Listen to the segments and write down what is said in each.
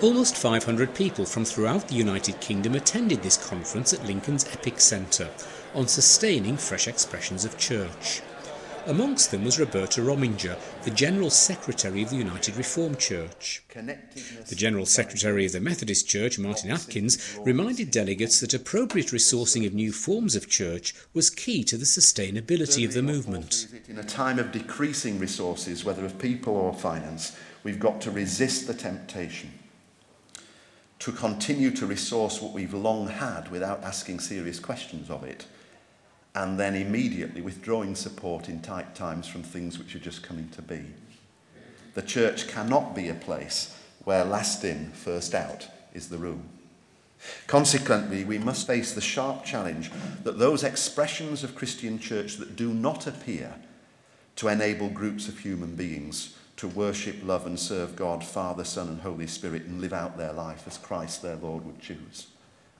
Almost 500 people from throughout the United Kingdom attended this conference at Lincoln's Epic Centre on sustaining fresh expressions of church. Amongst them was Roberta Rominger, the General Secretary of the United Reformed Church. The General Secretary of the Methodist Church, Martin Atkins, reminded delegates that appropriate resourcing of new forms of church was key to the sustainability of the movement. In a time of decreasing resources, whether of people or finance, we've got to resist the temptation to continue to resource what we've long had without asking serious questions of it, and then immediately withdrawing support in tight times from things which are just coming to be. The church cannot be a place where last in, first out is the rule. Consequently, we must face the sharp challenge that those expressions of Christian church that do not appear to enable groups of human beings to worship, love and serve God, Father, Son and Holy Spirit, and live out their life as Christ their Lord would choose,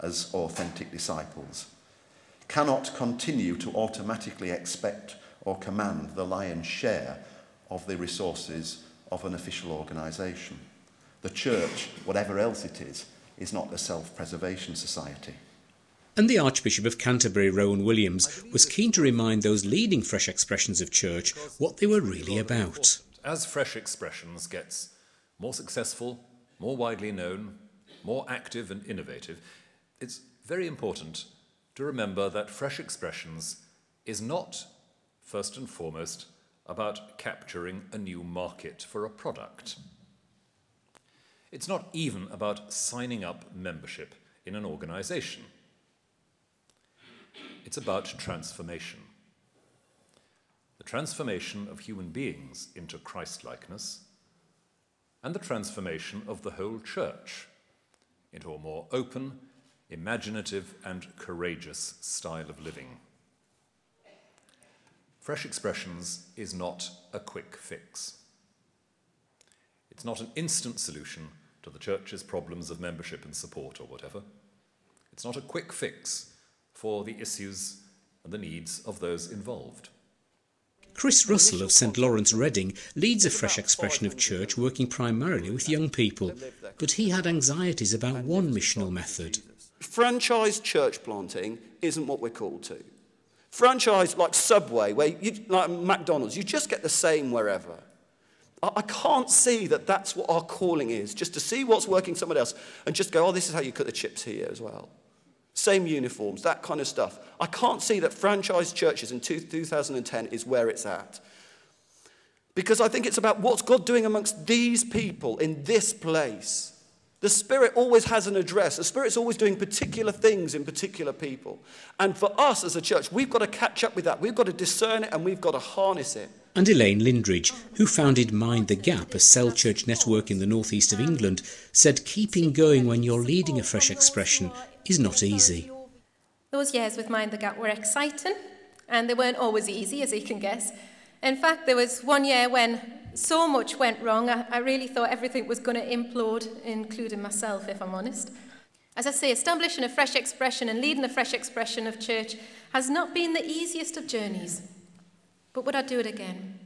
as authentic disciples, cannot continue to automatically expect or command the lion's share of the resources of an official organisation. The church, whatever else it is not a self-preservation society. And the Archbishop of Canterbury, Rowan Williams, was keen to remind those leading fresh expressions of church what they were really about. As Fresh Expressions gets more successful, more widely known, more active and innovative, it's very important to remember that Fresh Expressions is not, first and foremost, about capturing a new market for a product. It's not even about signing up membership in an organisation. It's about transformation. The transformation of human beings into Christ-likeness, and the transformation of the whole church into a more open, imaginative and courageous style of living. Fresh Expressions is not a quick fix. It's not an instant solution to the church's problems of membership and support or whatever. It's not a quick fix for the issues and the needs of those involved. Chris Russell of St Lawrence, Reading, leads a fresh expression of church working primarily with young people, but he had anxieties about one missional method. Franchise church planting isn't what we're called to. Franchise like Subway, like McDonald's, you just get the same wherever. I can't see that that's what our calling is, just to see what's working somewhere else and just go, oh, this is how you cut the chips here as well. Same uniforms, that kind of stuff. I can't see that franchise churches in 2010 is where it's at. Because I think it's about what's God doing amongst these people in this place. The Spirit always has an address. The Spirit's always doing particular things in particular people. And for us as a church, we've got to catch up with that. We've got to discern it and we've got to harness it. And Elaine Linder, who founded Mind the Gap, a cell church network in the northeast of England, said keeping going when you're leading a fresh expression is not easy. Those years with Mind the Gap were exciting, and they weren't always easy, as you can guess. In fact, there was one year when so much went wrong, I really thought everything was going to implode, including myself, if I'm honest. As I say, establishing a fresh expression and leading a fresh expression of church has not been the easiest of journeys. But would I do it again?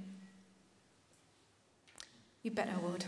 You bet I would.